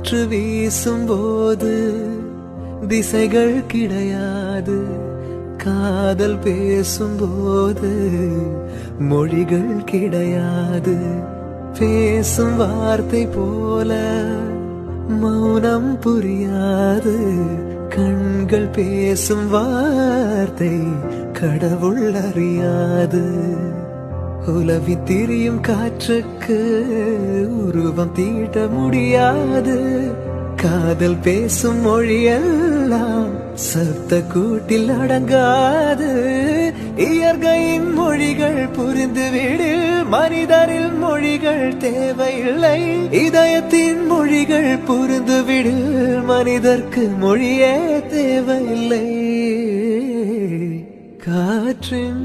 காற்று வீசும்போது திசைகள் கிடையாது, காதல் பேசும்போது மொழிகள் கிடையாது. பேசும் வார்த்தை போல மௌனம் புரியாது, கண்கள் பேசும் வார்த்தை கடவுள் அறியாது. உலவி திரியும் காற்றுக்கு உருவம் தீட்ட முடியாது, காதல் பேசும் மொழியெல்லாம் சப்த கூட்டில் அடங்காது. இயற்கையின் மொழிகள் புரிந்துவிடு, மனிதரில் மொழிகள் தேவையில்லை. இதயத்தின் மொழிகள் புரிந்துவிடு, மனிதர்க்கு மொழியே தேவையில்லை. காற்றின்